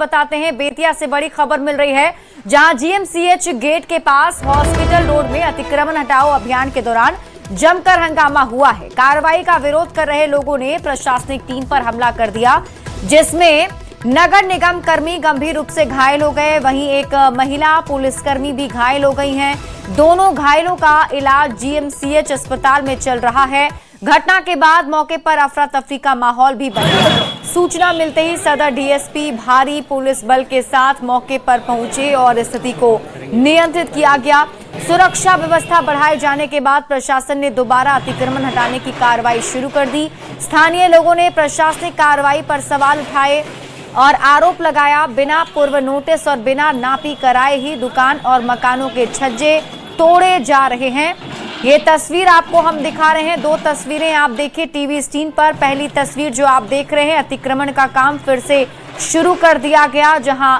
बताते हैं, बेतिया से बड़ी खबर मिल रही है, जहां जीएमसीएच गेट के पास हॉस्पिटल रोड में अतिक्रमण हटाओ अभियान के दौरान जमकर हंगामा हुआ है। कार्रवाई का विरोध कर रहे लोगों ने प्रशासनिक टीम पर हमला कर दिया, जिसमें नगर निगम कर्मी गंभीर रूप से घायल हो गए। वहीं एक महिला पुलिसकर्मी भी घायल हो गई हैं। दोनों घायलों का इलाज जीएमसीएच अस्पताल में चल रहा है। घटना के बाद मौके पर अफरा तफरी का माहौल भी बना। सूचना मिलते ही सदर डीएसपी भारी पुलिस बल के साथ मौके पर पहुंचे और स्थिति को नियंत्रित किया गया। सुरक्षा व्यवस्था बढ़ाए जाने के बाद प्रशासन ने दोबारा अतिक्रमण हटाने की कार्रवाई शुरू कर दी। स्थानीय लोगों ने प्रशासनिक कार्रवाई पर सवाल उठाए और आरोप लगाया, बिना पूर्व नोटिस और बिना नापी कराए ही दुकान और मकानों के छज्जे तोड़े जा रहे हैं। ये तस्वीर आपको हम दिखा रहे हैं, दो तस्वीरें आप देखिए टीवी स्क्रीन पर। पहली तस्वीर जो आप देख रहे हैं, अतिक्रमण का काम फिर से शुरू कर दिया गया, जहां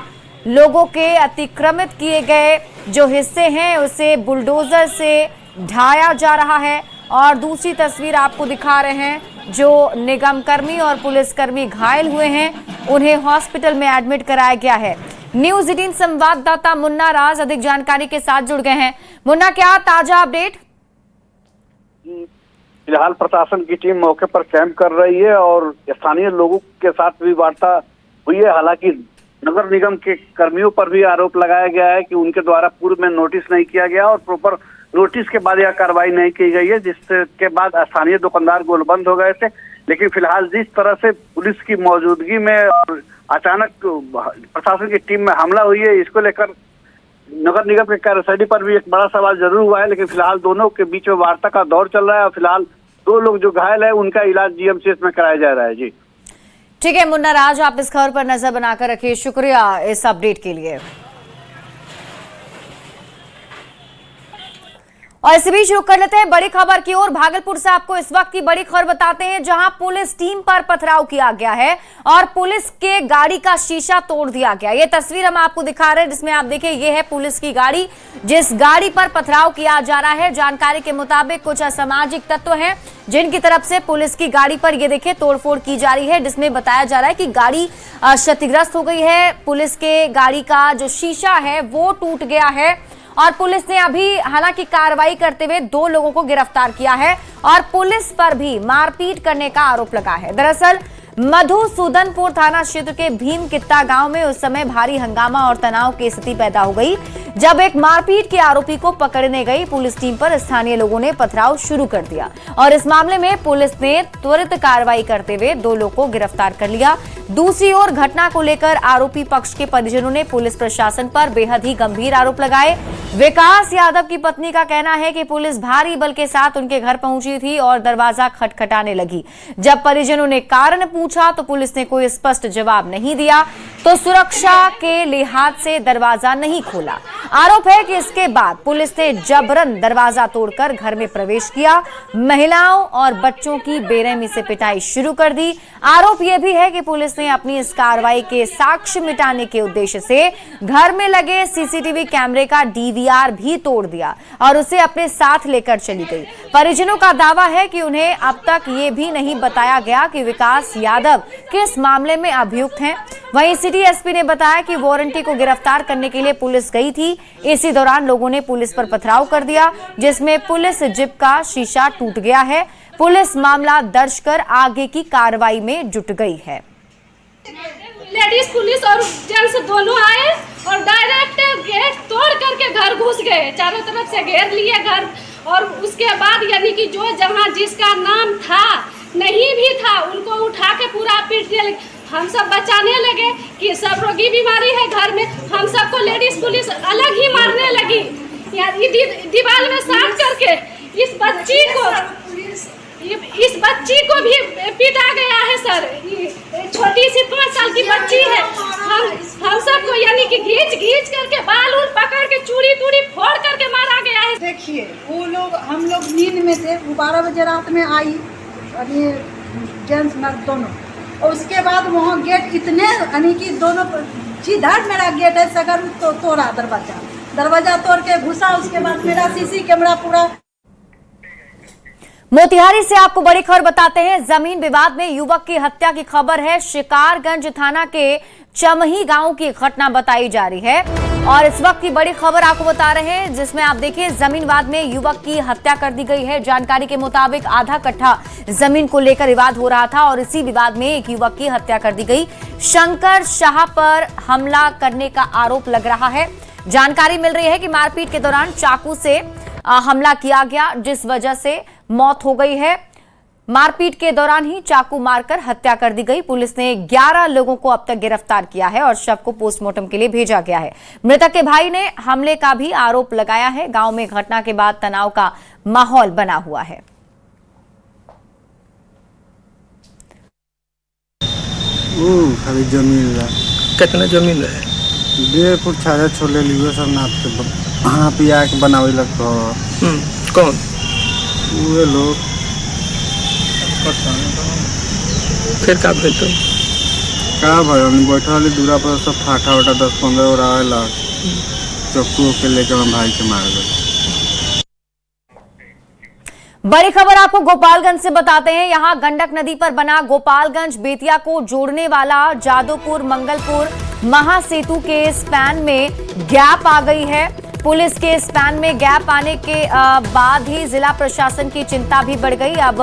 लोगों के अतिक्रमित किए गए जो हिस्से हैं उसे बुलडोजर से ढाया जा रहा है। और दूसरी तस्वीर आपको दिखा रहे हैं, जो निगम कर्मी और पुलिसकर्मी घायल हुए हैं, उन्हें हॉस्पिटल में एडमिट कराया गया है। न्यूज़ 18 संवाददाता मुन्ना राज अधिक जानकारी के साथ जुड़ गए हैं। मुन्ना, क्या ताजा अपडेट? फिलहाल प्रशासन की टीम मौके पर कैंप कर रही है और स्थानीय लोगों के साथ भी वार्ता हुई है। हालांकि नगर निगम के कर्मियों पर भी आरोप लगाया गया है कि उनके द्वारा पूर्व में नोटिस नहीं किया गया और प्रॉपर नोटिस के बाद यह कार्रवाई नहीं की गई है, जिसके बाद स्थानीय दुकानदार गोलबंद हो गए थे। लेकिन फिलहाल जिस तरह से पुलिस की मौजूदगी में और अचानक प्रशासन की टीम में हमला हुई है, इसको लेकर नगर निगम के कार्यशैली पर भी एक बड़ा सवाल जरूर हुआ है। लेकिन फिलहाल दोनों के बीच में वार्ता का दौर चल रहा है और फिलहाल दो लोग जो घायल है उनका इलाज जीएमसीएच में कराया जा रहा है। जी ठीक है मुन्ना राज, आप इस खबर पर नजर बनाकर रखिए। शुक्रिया इस अपडेट के लिए। और इसी बीच रुक कर लेते हैं बड़ी खबर की ओर। भागलपुर से आपको इस वक्त की बड़ी खबर बताते हैं, जहां पुलिस टीम पर पथराव किया गया है और पुलिस के गाड़ी का शीशा तोड़ दिया गया। ये तस्वीर हम आपको दिखा रहे हैं, जिसमें आप देखिए ये है पुलिस की गाड़ी, जिस गाड़ी पर पथराव किया जा रहा है। जानकारी के मुताबिक कुछ असामाजिक तत्व हैं जिनकी तरफ से पुलिस की गाड़ी पर ये देखिए तोड़फोड़ की जा रही है, जिसमें बताया जा रहा है कि गाड़ी क्षतिग्रस्त हो गई है। पुलिस के गाड़ी का जो शीशा है वो टूट गया है और पुलिस ने अभी हालांकि कार्रवाई करते हुए दो लोगों को गिरफ्तार किया है और पुलिस पर भी मारपीट करने का आरोप लगा है। दरअसल मधुसूदनपुर थाना क्षेत्र के भीम कित्ता गांव में उस समय भारी हंगामा और तनाव की स्थिति पैदा हो गई, जब एक मारपीट के आरोपी को पकड़ने गई पुलिस टीम पर स्थानीय लोगों ने पथराव शुरू कर दिया और इस मामले में पुलिस ने त्वरित कार्रवाई करते हुए दो लोगों को गिरफ्तार कर लिया। दूसरी ओर घटना को लेकर आरोपी पक्ष के परिजनों ने पुलिस प्रशासन पर बेहद ही गंभीर आरोप लगाए। विकास यादव की पत्नी का कहना है कि पुलिस भारी बल के साथ उनके घर पहुंची थी और दरवाजा खटखटाने लगी। जब परिजनों ने कारण पूछा तो पुलिस ने कोई स्पष्ट जवाब नहीं दिया, तो सुरक्षा के लिहाज से दरवाजा नहीं खोला। आरोप है कि इसके बाद पुलिस ने जबरन दरवाजा तोड़कर घर में प्रवेश किया, महिलाओं और बच्चों की बेरहमी से पिटाई शुरू कर दी। आरोप यह भी है कि पुलिस ने अपनी इस कार्रवाई के साक्ष्य मिटाने के उद्देश्य से घर में लगे सीसीटीवी कैमरे का डीवीआर भी तोड़ दिया और उसे अपने साथ लेकर चली गई। परिजनों का दावा है कि उन्हें अब तक ये भी नहीं बताया गया कि विकास यादव किस मामले में अभियुक्त हैं। वहीं सिटी एसपी ने बताया कि वारंटी को गिरफ्तार करने के लिए पुलिस गई थी। इसी दौरान लोगों ने पुलिस पर पथराव कर दिया, जिसमें पुलिस जीप का शीशा टूट गया है। पुलिस मामला दर्ज कर आगे की कार्रवाई में जुट गई है। लेडीज पुलिस और जेंट्स दोनों आए और डायरेक्ट गेट तोड़ करके घर घुस गए, चारों तरफ से घेर लिए घर। और उसके बाद यानी कि जो जहां जिसका नाम था नहीं भी था उनको उठा के पूरा पीट दिया। हम सब बचाने लगे कि सब रोगी बीमारी है घर में, हम सबको लेडीज पुलिस अलग ही मारने लगी। दीवार में साफ करके इस बच्ची को भी पीटा गया है सर। छोटी सी 5 साल की बच्ची है। हम सबको यानी कि घींच करके बाल उल पकड़ के चूड़ी टूड़ी फोड़ करके मारा गया है। देखिए वो लोग, हम लोग नींद में थे, वो 12 बजे रात में आई और ये जेंट्स मर्द दोनों, और उसके बाद वहाँ गेट इतने यानी कि दोनों जिधर मेरा गेट है सगर तो तोड़ा दरवाजा तोड़ के घुसा। उसके बाद मेरा सीसी कैमरा पूरा। मोतिहारी से आपको बड़ी खबर बताते हैं। जमीन विवाद में युवक की हत्या की खबर है। शिकारगंज थाना के चमही गांव की घटना बताई जा रही है और इस वक्त की बड़ी खबर आपको बता रहे हैं, जिसमें आप देखिए जमीन विवाद में युवक की हत्या कर दी गई है। जानकारी के मुताबिक आधा कट्ठा जमीन को लेकर विवाद हो रहा था और इसी विवाद में एक युवक की हत्या कर दी गई। शंकर शाह पर हमला करने का आरोप लग रहा है। जानकारी मिल रही है कि मारपीट के दौरान चाकू से हमला किया गया, जिस वजह से मौत हो गई है। मारपीट के दौरान ही चाकू मारकर हत्या कर दी गई। पुलिस ने 11 लोगों को अब तक गिरफ्तार किया है और शव को पोस्टमार्टम के लिए भेजा गया है। मृतक के भाई ने हमले का भी आरोप लगाया है। गांव में घटना के बाद तनाव का माहौल बना हुआ है। खाली जमीन है। कितना जमीन है? 1.5 फुट छाया छोले लिए सब नाप के हाँ पिया के बनावे लगता है। कौन वो लोग फिर का भेल तो का भाई बैठा वाली दूरा पर सब फाटा वाटा 10-15 और आए लाख चक्कू के लेकर हम भाई के मार गए। बड़ी खबर आपको गोपालगंज से बताते हैं। यहां गंडक नदी पर बना गोपालगंज बेतिया को जोड़ने वाला जादवपुर मंगलपुर महासेतु के स्पैन में गैप आ गई है। पुलिस के स्पैन में गैप आने के बाद ही जिला प्रशासन की चिंता भी बढ़ गई। अब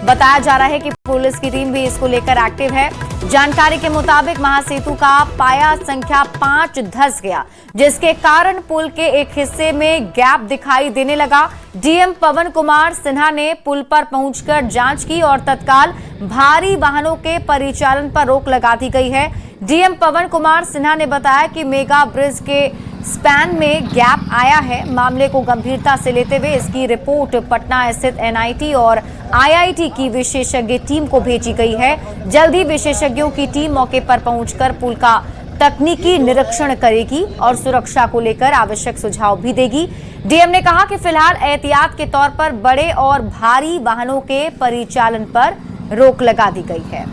बताया जा रहा है कि पुलिस की टीम भी इसको लेकर एक्टिव है। जानकारी के मुताबिक महासेतु का पाया संख्या 5 धंस गया, जिसके कारण पुल के एक हिस्से में गैप दिखाई देने लगा। डीएम पवन कुमार सिन्हा ने पुल पर पहुंचकर जांच की और तत्काल भारी वाहनों के परिचालन पर रोक लगा दी गई है। डीएम पवन कुमार सिन्हा ने बताया कि मेगा ब्रिज के स्पैन में गैप आया है। मामले को गंभीरता से लेते हुए इसकी रिपोर्ट पटना स्थित एनआईटी और आईआईटी की विशेषज्ञ टीम को भेजी गई है। जल्द ही विशेषज्ञों की टीम मौके पर पहुंचकर पुल का तकनीकी निरीक्षण करेगी और सुरक्षा को लेकर आवश्यक सुझाव भी देगी। डीएम ने कहा कि फिलहाल एहतियात के तौर पर बड़े और भारी वाहनों के परिचालन पर रोक लगा दी गई है।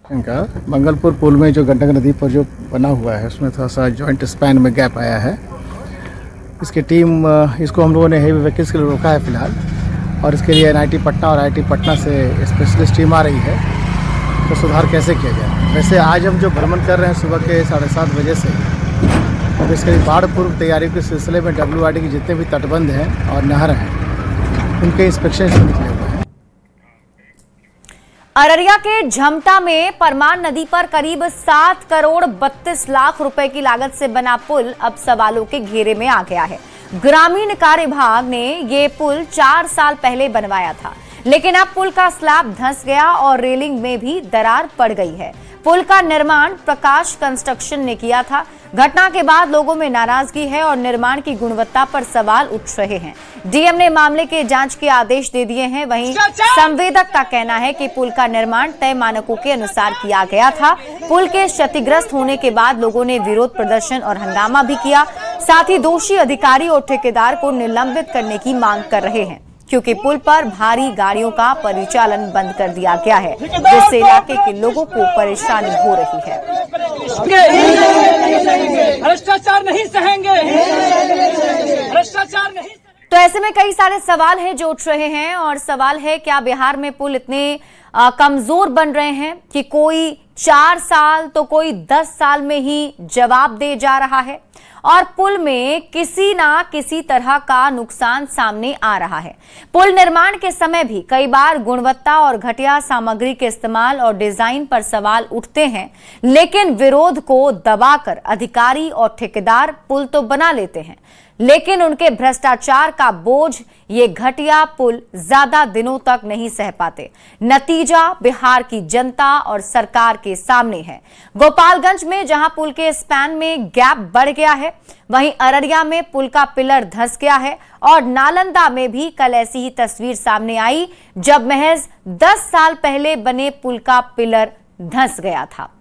इनका मंगलपुर पुल में जो गंडक नदी पर जो बना हुआ है उसमें थोड़ा सा जॉइंट स्पैन में गैप आया है। इसकी टीम इसको हम लोगों ने हेवी व्हीकल्स के लिए रोका है फिलहाल, और इसके लिए एनआईटी पटना और आईआईटी पटना से स्पेशलिस्ट टीम आ रही है तो सुधार कैसे किया जाए। वैसे आज हम जो भ्रमण कर रहे हैं सुबह के 7:30 बजे से, और इसके बाढ़ पूर्व तैयारी के सिलसिले में WRD के जितने भी तटबंध हैं और नहर हैं उनके इंस्पेक्शन से निकले हुए हैं। अररिया के झमटा में परमान नदी पर करीब 7 करोड़ 32 लाख रुपए की लागत से बना पुल अब सवालों के घेरे में आ गया है। ग्रामीण कार्य विभाग ने ये पुल 4 साल पहले बनवाया था, लेकिन अब पुल का स्लैब धंस गया और रेलिंग में भी दरार पड़ गई है। पुल का निर्माण प्रकाश कंस्ट्रक्शन ने किया था। घटना के बाद लोगों में नाराजगी है और निर्माण की गुणवत्ता पर सवाल उठ रहे हैं। डीएम ने मामले के जांच के आदेश दे दिए हैं। वहीं संवेदक का कहना है कि पुल का निर्माण तय मानकों के अनुसार किया गया था। पुल के क्षतिग्रस्त होने के बाद लोगों ने विरोध प्रदर्शन और हंगामा भी किया। साथ ही दोषी अधिकारी और ठेकेदार को निलंबित करने की मांग कर रहे हैं, क्योंकि पुल पर भारी गाड़ियों का परिचालन बंद कर दिया गया है, जिससे इलाके के लोगों को परेशानी हो रही है। भ्रष्टाचार नहीं सहेंगे, भ्रष्टाचार नहीं। तो ऐसे में कई सारे सवाल हैं जो उठ रहे हैं, और सवाल है क्या बिहार में पुल इतने कमजोर बन रहे हैं कि कोई 4 साल तो कोई 10 साल में ही जवाब दे जा रहा है, और पुल में किसी ना किसी तरह का नुकसान सामने आ रहा है। पुल निर्माण के समय भी कई बार गुणवत्ता और घटिया सामग्री के इस्तेमाल और डिजाइन पर सवाल उठते हैं, लेकिन विरोध को दबाकर अधिकारी और ठेकेदार पुल तो बना लेते हैं, लेकिन उनके भ्रष्टाचार का बोझ ये घटिया पुल ज्यादा दिनों तक नहीं सह पाते। नतीजा बिहार की जनता और सरकार के सामने है। गोपालगंज में जहां पुल के स्पैन में गैप बढ़ गया है, वहीं अररिया में पुल का पिलर धंस गया है, और नालंदा में भी कल ऐसी ही तस्वीर सामने आई जब महज 10 साल पहले बने पुल का पिलर धंस गया था।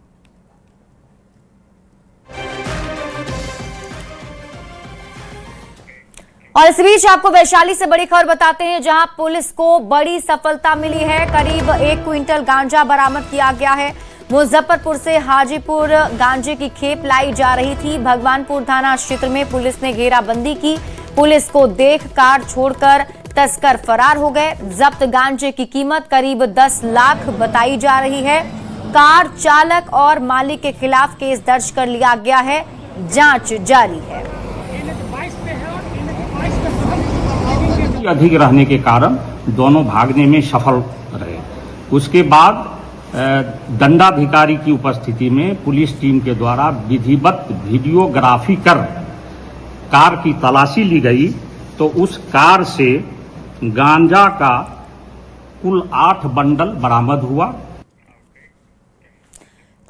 और इस बीच आपको वैशाली से बड़ी खबर बताते हैं, जहां पुलिस को बड़ी सफलता मिली है। करीब 1 क्विंटल गांजा बरामद किया गया है। मुजफ्फरपुर से हाजीपुर गांजे की खेप लाई जा रही थी। भगवानपुर थाना क्षेत्र में पुलिस ने घेराबंदी की। पुलिस को देख कार छोड़कर तस्कर फरार हो गए। जब्त गांजे की कीमत करीब 10 लाख बताई जा रही है। कार चालक और मालिक के खिलाफ केस दर्ज कर लिया गया है। जांच जारी है। अधिक रहने के कारण दोनों भागने में सफल रहे। उसके बाद दंडाधिकारी की उपस्थिति में पुलिस टीम के द्वारा विधिवत वीडियोग्राफी कर कार की तलाशी ली गई, तो उस कार से गांजा का कुल 8 बंडल बरामद हुआ।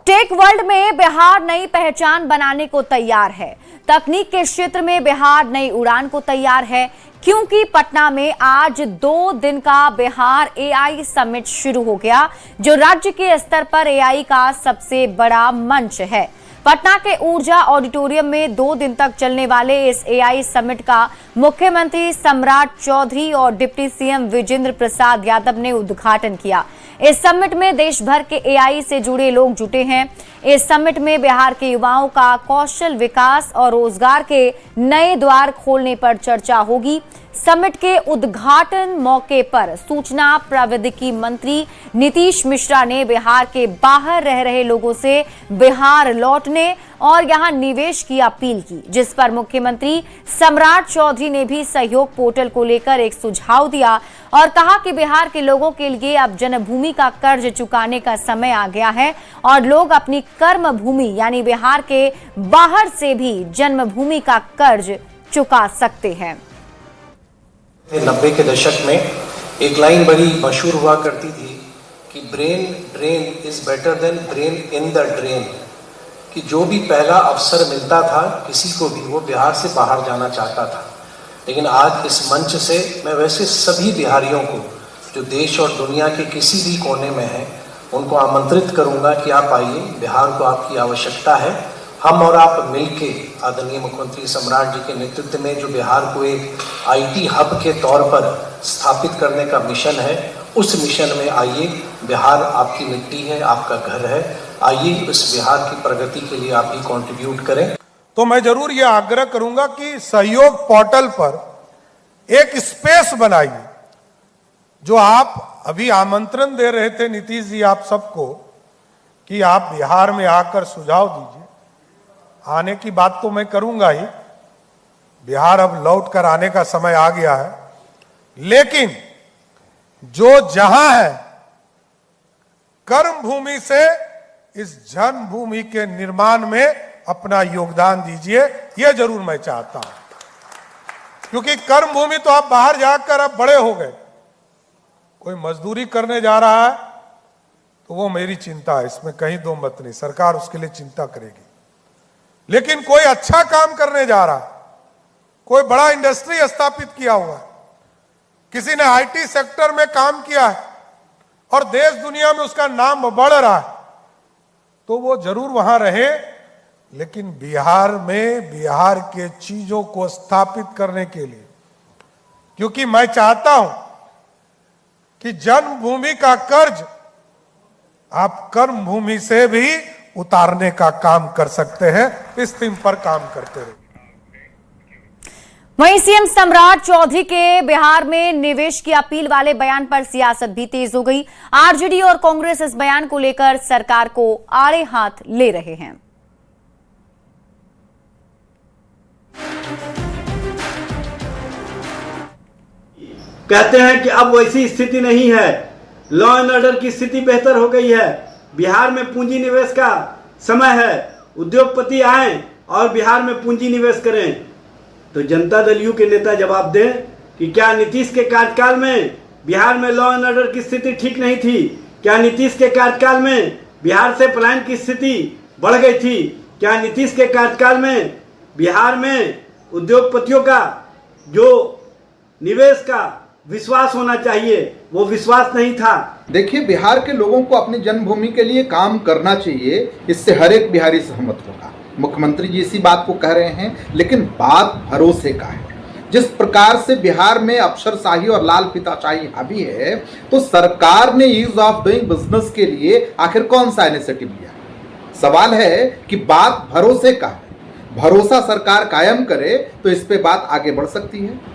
टेक वर्ल्ड में बिहार नई पहचान बनाने को तैयार है। तकनीक के क्षेत्र में बिहार नई उड़ान को तैयार है, क्योंकि पटना में आज 2 दिन का बिहार एआई समिट शुरू हो गया, जो राज्य के स्तर पर एआई का सबसे बड़ा मंच है। पटना के ऊर्जा ऑडिटोरियम में 2 दिन तक चलने वाले इस एआई समिट का मुख्यमंत्री सम्राट चौधरी और डिप्टी सीएम विजेंद्र प्रसाद यादव ने उद्घाटन किया। इस समिट में देश भर के एआई से जुड़े लोग जुटे हैं। इस समिट में बिहार के युवाओं का कौशल विकास और रोजगार के नए द्वार खोलने पर चर्चा होगी। समिट के उद्घाटन मौके पर सूचना प्रौद्योगिकी मंत्री नीतीश मिश्रा ने बिहार के बाहर रह रहे लोगों से बिहार लौटने और यहां निवेश की अपील की, जिस पर मुख्यमंत्री सम्राट चौधरी ने भी सहयोग पोर्टल को लेकर एक सुझाव दिया और कहा कि बिहार के लोगों के लिए अब जन्मभूमि का कर्ज चुकाने का समय आ गया है और लोग अपनी कर्म भूमि यानी बिहार के बाहर से भी जन्मभूमि का कर्ज चुका सकते हैं। 90 के दशक में एक लाइन बड़ी मशहूर हुआ करती थी कि brain drain is better than brain in the drain, कि जो भी पहला अवसर मिलता था किसी को भी, वो बिहार से बाहर जाना चाहता था। लेकिन आज इस मंच से मैं वैसे सभी बिहारियों को जो देश और दुनिया के किसी भी कोने में हैं, उनको आमंत्रित करूंगा कि आप आइए, बिहार को आपकी आवश्यकता है। हम और आप मिलके आदरणीय मुख्यमंत्री सम्राट जी के नेतृत्व में जो बिहार को एक आईटी हब के तौर पर स्थापित करने का मिशन है, उस मिशन में आइए। बिहार आपकी मिट्टी है, आपका घर है, आइए इस बिहार की प्रगति के लिए आप भी कंट्रीब्यूट करें। तो मैं जरूर ये आग्रह करूंगा कि सहयोग पोर्टल पर एक स्पेस बनाइए, जो आप अभी आमंत्रण दे रहे थे नीतीश जी आप सबको कि आप बिहार में आकर सुझाव दीजिए। आने की बात तो मैं करूंगा ही, बिहार अब लौट कर आने का समय आ गया है, लेकिन जो जहां है कर्म भूमि से इस जन्मभूमि के निर्माण में अपना योगदान दीजिए, यह जरूर मैं चाहता हूं। क्योंकि कर्म भूमि तो आप बाहर जाकर अब बड़े हो गए, कोई मजदूरी करने जा रहा है तो वो मेरी चिंता है, इसमें कहीं दो मत नहीं, सरकार उसके लिए चिंता करेगी। लेकिन कोई अच्छा काम करने जा रहा है, कोई बड़ा इंडस्ट्री स्थापित किया हुआ है, किसी ने आईटी सेक्टर में काम किया है और देश दुनिया में उसका नाम बढ़ रहा है, तो वो जरूर वहां रहे। लेकिन बिहार में बिहार के चीजों को स्थापित करने के लिए, क्योंकि मैं चाहता हूं कि जन्मभूमि का कर्ज आप कर्म भूमि से भी उतारने का काम कर सकते हैं। इस थीम पर काम करते रहे। वहीं सीएम सम्राट चौधरी के बिहार में निवेश की अपील वाले बयान पर सियासत भी तेज हो गई। आरजेडी और कांग्रेस इस बयान को लेकर सरकार को आड़े हाथ ले रहे हैं। कहते हैं कि अब वैसी स्थिति नहीं है, लॉ एंड ऑर्डर की स्थिति बेहतर हो गई है, बिहार में पूंजी निवेश का समय है, उद्योगपति आए और बिहार में पूंजी निवेश करें। तो जनता दल यू के नेता जवाब दें कि क्या नीतीश के कार्यकाल में बिहार में लॉ एंड ऑर्डर की स्थिति ठीक नहीं थी? क्या नीतीश के कार्यकाल में बिहार से पलायन की स्थिति बढ़ गई थी? क्या नीतीश के कार्यकाल में बिहार में उद्योगपतियों का जो निवेश का विश्वास होना चाहिए वो विश्वास नहीं था? देखिए, बिहार के लोगों को अपनी जन्मभूमि के लिए काम करना चाहिए, इससे हर एक बिहारी सहमत होगा। मुख्यमंत्री जी इसी बात को कह रहे हैं, लेकिन बात भरोसे का है। जिस प्रकार से बिहार में अफसरशाही और लाल फीताशाही हावी है, तो सरकार ने ईज ऑफ डूइंग बिजनेस के लिए आखिर कौन सा इनिशिएटिव लिया? सवाल है कि बात भरोसे का है। भरोसा सरकार कायम करे तो इस पे बात आगे बढ़ सकती है।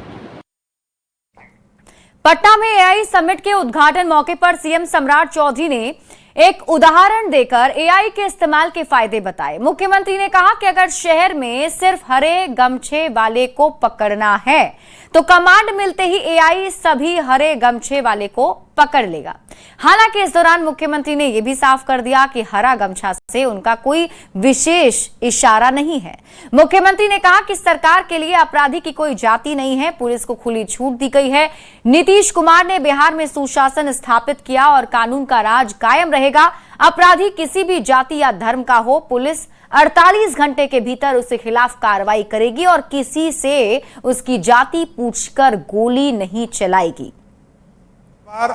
पटना में एआई समिट के उद्घाटन मौके पर सीएम सम्राट चौधरी ने एक उदाहरण देकर एआई के इस्तेमाल के फायदे बताए। मुख्यमंत्री ने कहा कि अगर शहर में सिर्फ हरे गमछे वाले को पकड़ना है तो कमांड मिलते ही एआई सभी हरे गमछे वाले को पकड़ लेगा। हालांकि इस दौरान मुख्यमंत्री ने यह भी साफ कर दिया कि हरा गमछा से उनका कोई विशेष इशारा नहीं है। मुख्यमंत्री ने कहा कि सरकार के लिए अपराधी की कोई जाति नहीं है, पुलिस को खुली छूट दी गई है। नीतीश कुमार ने बिहार में सुशासन स्थापित किया और कानून का राज कायम रहेगा। अपराधी किसी भी जाति या धर्म का हो, पुलिस 48 घंटे के भीतर उसके खिलाफ कार्रवाई करेगी और किसी से उसकी जाति पूछकर गोली नहीं चलाएगी। बार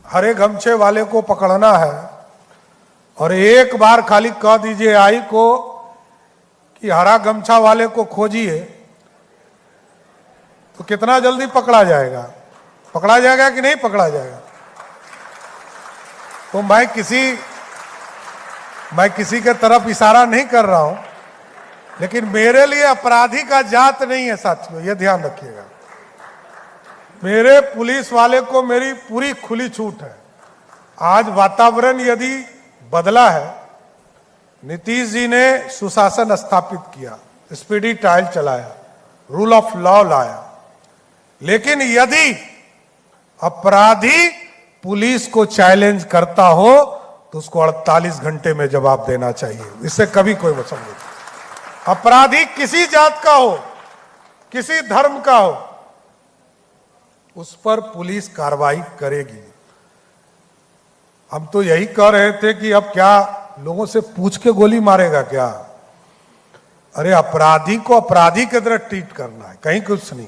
हरे गमछे वाले को पकड़ना है और एक बार खाली कह दीजिए आई को कि हरा गमछा वाले को खोजिए, तो कितना जल्दी पकड़ा जाएगा? पकड़ा जाएगा कि नहीं पकड़ा जाएगा? तो मैं किसी के तरफ इशारा नहीं कर रहा हूं, लेकिन मेरे लिए अपराधी का जात नहीं है साथियों, यह ध्यान रखिएगा। मेरे पुलिस वाले को मेरी पूरी खुली छूट है। आज वातावरण यदि बदला है, नीतीश जी ने सुशासन स्थापित किया, स्पीडी ट्रायल चलाया, रूल ऑफ लॉ लाया, लेकिन यदि अपराधी पुलिस को चैलेंज करता हो तो उसको 48 घंटे में जवाब देना चाहिए। इससे कभी कोई मतलब नहीं। अपराधी किसी जात का हो, किसी धर्म का हो, उस पर पुलिस कार्रवाई करेगी। हम तो यही कह रहे थे कि अब क्या लोगों से पूछ के गोली मारेगा क्या? अरे अपराधी को अपराधी की तरह ट्रीट करना है, कहीं कुछ नहीं।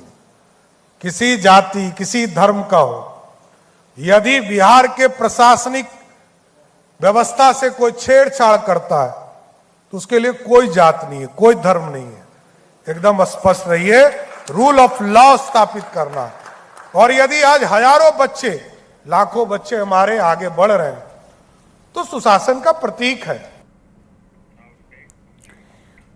किसी जाति किसी धर्म का हो, यदि बिहार के प्रशासनिक व्यवस्था से कोई छेड़छाड़ करता है तो उसके लिए कोई जात नहीं है, कोई धर्म नहीं है। एकदम स्पष्ट रहिए, रूल ऑफ लॉ स्थापित करना है। और यदि आज हजारों बच्चे, लाखों बच्चे हमारे आगे बढ़ रहे हैं तो सुशासन का प्रतीक है।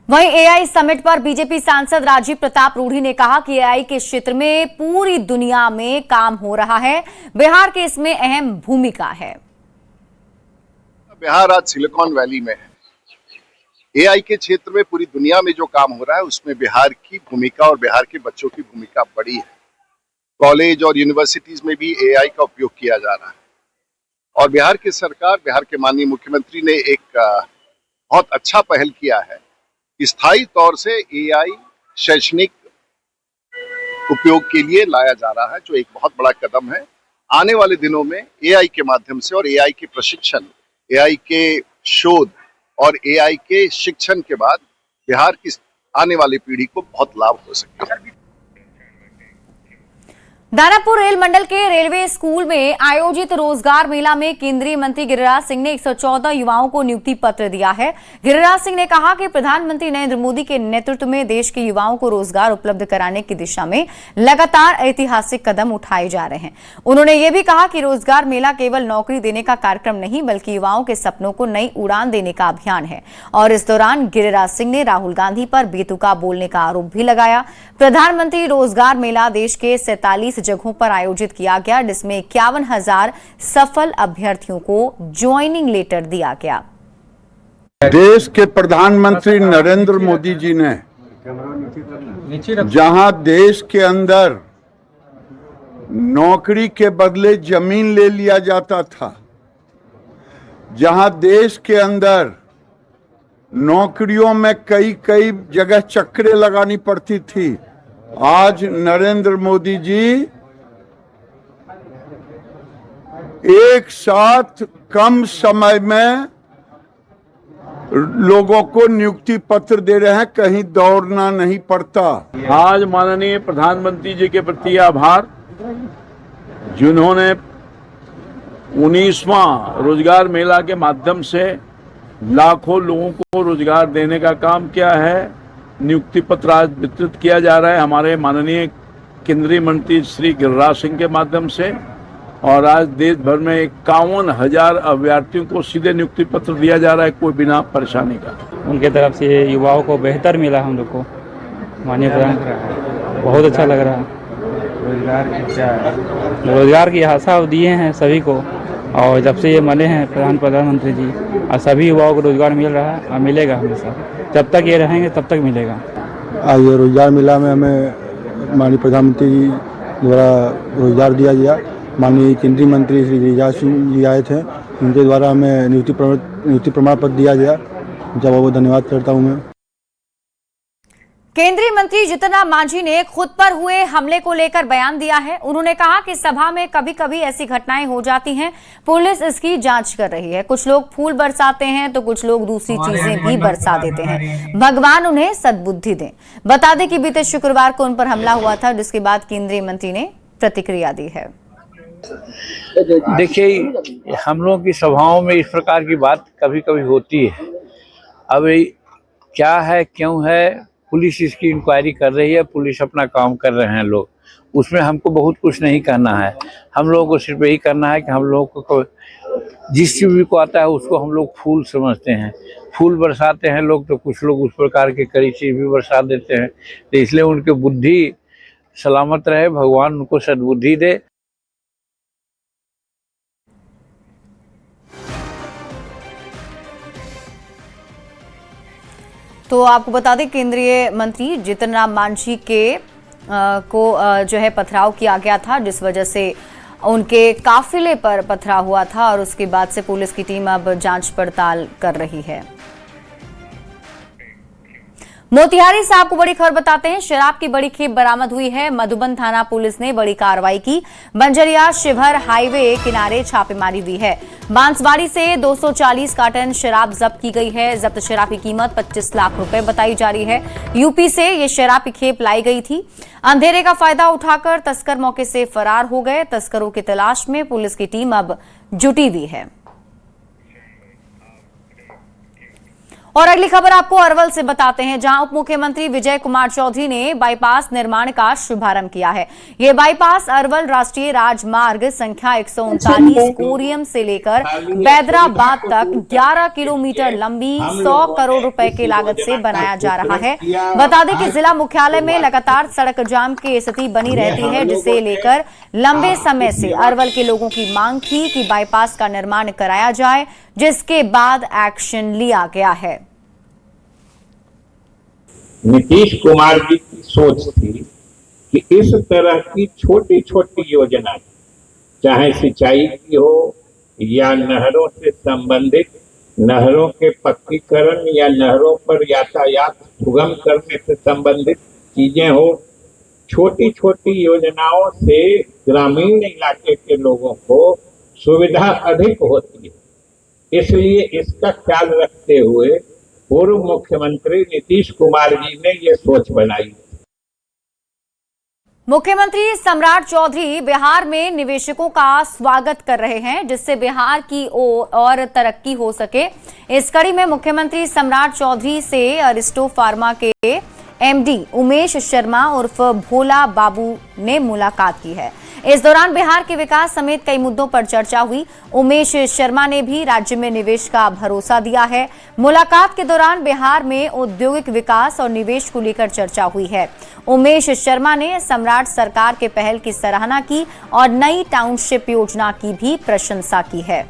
वहीं एआई समिट पर बीजेपी सांसद राजीव प्रताप रूढ़ी ने कहा कि एआई के क्षेत्र में पूरी दुनिया में काम हो रहा है, बिहार की इसमें अहम भूमिका है। बिहार आज सिलिकॉन वैली में है। एआई के क्षेत्र में पूरी दुनिया में जो काम हो रहा है उसमें बिहार की भूमिका और बिहार के बच्चों की भूमिका बड़ी है। कॉलेज और यूनिवर्सिटीज में भी एआई का उपयोग किया जा रहा है और बिहार की सरकार, बिहार के माननीय मुख्यमंत्री ने एक बहुत अच्छा पहल किया है। स्थायी तौर से एआई शैक्षणिक उपयोग के लिए लाया जा रहा है, जो एक बहुत बड़ा कदम है। आने वाले दिनों में एआई के माध्यम से और एआई के प्रशिक्षण, एआई के शोध और एआई के शिक्षण के बाद बिहार की आने वाली पीढ़ी को बहुत लाभ हो सकता है। दानापुर रेल मंडल के रेलवे स्कूल में आयोजित रोजगार मेला में केंद्रीय मंत्री गिरिराज सिंह ने 114 युवाओं को नियुक्ति पत्र दिया है। गिरिराज सिंह ने कहा कि प्रधानमंत्री नरेंद्र मोदी के नेतृत्व में देश के युवाओं को रोजगार उपलब्ध कराने की दिशा में लगातार ऐतिहासिक कदम उठाए जा रहे हैं। उन्होंने ये भी कहा कि रोजगार मेला केवल नौकरी देने का कार्यक्रम नहीं, बल्कि युवाओं के सपनों को नई उड़ान देने का अभियान है। और इस दौरान गिरिराज सिंह ने राहुल गांधी पर बेतुका बोलने का आरोप भी लगाया। प्रधानमंत्री रोजगार मेला देश के 47 जगहों पर आयोजित किया गया, जिसमें 51,000 सफल अभ्यर्थियों को ज्वाइनिंग लेटर दिया गया। देश के प्रधानमंत्री नरेंद्र मोदी जी ने जहां देश के अंदर नौकरी के बदले जमीन ले लिया जाता था, जहां देश के अंदर नौकरियों में कई जगह चक्करें लगानी पड़ती थी, आज नरेंद्र मोदी जी एक साथ कम समय में लोगों को नियुक्ति पत्र दे रहे हैं, कहीं दौड़ना नहीं पड़ता। आज माननीय प्रधानमंत्री जी के प्रति आभार, जिन्होंने 19वां रोजगार मेला के माध्यम से लाखों लोगों को रोजगार देने का काम किया है। नियुक्ति पत्र आज वितरित किया जा रहा है हमारे माननीय केंद्रीय मंत्री श्री गिरिराज सिंह के माध्यम से, और आज देश भर में 51,000 अभ्यर्थियों को सीधे नियुक्ति पत्र दिया जा रहा है, कोई बिना परेशानी का। उनके तरफ से युवाओं को बेहतर मिला, हम लोग को माननीय प्रधान बहुत अच्छा लग रहा है। रोजगार की आशा दिए हैं सभी को, और जब से ये बने हैं प्रधानमंत्री जी, और सभी युवाओं को रोजगार मिल रहा है और मिलेगा हमेशा। जब तक ये रहेंगे तब तक मिलेगा। आज ये रोजगार मिला में हमें माननीय प्रधानमंत्री जी द्वारा रोजगार दिया गया। माननीय केंद्रीय मंत्री श्री गिरिराज सिंह जी आए थे, उनके द्वारा हमें नियुक्ति प्रमाण पत्र दिया गया। उनका बहुत धन्यवाद करता हूँ मैं। केंद्रीय मंत्री जीतन राम मांझी ने खुद पर हुए हमले को लेकर बयान दिया है। उन्होंने कहा कि सभा में कभी कभी ऐसी घटनाएं हो जाती हैं, पुलिस इसकी जांच कर रही है। कुछ लोग फूल बरसाते हैं तो कुछ लोग दूसरी चीजें भी बरसा देते हैं। भगवान उन्हें सद्बुद्धि दें। बता दें कि बीते शुक्रवार को उन पर हमला हुआ था, जिसके बाद केंद्रीय मंत्री ने प्रतिक्रिया दी है। देखिए, हम लोगों की सभाओं में इस प्रकार की बात कभी कभी होती है। अब क्या है, क्यों है, पुलिस इसकी इंक्वायरी कर रही है, पुलिस अपना काम कर रहे हैं लोग, उसमें हमको बहुत कुछ नहीं करना है। हम लोगों को सिर्फ यही करना है कि हम लोगों को जिस चीज को आता है उसको हम लोग फूल समझते हैं। फूल बरसाते हैं लोग, तो कुछ लोग उस प्रकार के कड़ी चीज भी बरसा देते हैं। तो इसलिए उनकी बुद्धि सलामत रहे, भगवान उनको सद्बुद्धि दे। तो आपको बता दें, केंद्रीय मंत्री जीतन राम मांझी को जो है पथराव किया गया था, जिस वजह से उनके काफिले पर पथराव हुआ था और उसके बाद से पुलिस की टीम अब जांच पड़ताल कर रही है। मोतिहारी से आपको बड़ी खबर बताते हैं। शराब की बड़ी खेप बरामद हुई है। मधुबन थाना पुलिस ने बड़ी कार्रवाई की। बंजरिया शिवहर हाईवे किनारे छापेमारी हुई है। बांसवाड़ी से 240 कार्टन शराब जब्त की गई है। जब्त शराब की कीमत 25 लाख रुपए बताई जा रही है। यूपी से ये शराब की खेप लाई गई थी। अंधेरे का फायदा उठाकर तस्कर मौके से फरार हो गए। तस्करों की तलाश में पुलिस की टीम अब जुटी हुई है। और अगली खबर आपको अरवल से बताते हैं, जहां उप मुख्यमंत्री विजय कुमार चौधरी ने बाईपास निर्माण का शुभारंभ किया है। ये बाईपास अरवल राष्ट्रीय राजमार्ग संख्या 139 कोरियम से लेकर बैदराबाद तक 11 किलोमीटर लंबी 100 करोड़ रुपए की लागत से बनाया जा रहा है। बता दें कि जिला मुख्यालय में लगातार सड़क जाम की स्थिति बनी रहती है, जिसे लेकर लंबे समय से अरवल के लोगों की मांग थी कि बाईपास का निर्माण कराया जाए, जिसके बाद एक्शन लिया गया है। नीतीश कुमार जी की सोच थी कि इस तरह की छोटी छोटी योजनाएं, चाहे सिंचाई की हो या नहरों से संबंधित, नहरों के पक्कीकरण या नहरों पर यातायात सुगम करने से संबंधित चीजें हो, छोटी छोटी योजनाओं से ग्रामीण इलाके के लोगों को सुविधा अधिक होती है। इसलिए इसका ख्याल रखते हुए पूर्व मुख्यमंत्री नीतीश कुमार जी ने ये सोच बनाई। मुख्यमंत्री सम्राट चौधरी बिहार में निवेशकों का स्वागत कर रहे हैं, जिससे बिहार की और तरक्की हो सके। इस कड़ी में मुख्यमंत्री सम्राट चौधरी से अरिस्टो फार्मा के एमडी उमेश शर्मा उर्फ भोला बाबू ने मुलाकात की है। इस दौरान बिहार के विकास समेत कई मुद्दों पर चर्चा हुई। उमेश शर्मा ने भी राज्य में निवेश का भरोसा दिया है। मुलाकात के दौरान बिहार में औद्योगिक विकास और निवेश को लेकर चर्चा हुई है। उमेश शर्मा ने सम्राट सरकार के पहल की सराहना की और नई टाउनशिप योजना की भी प्रशंसा की है।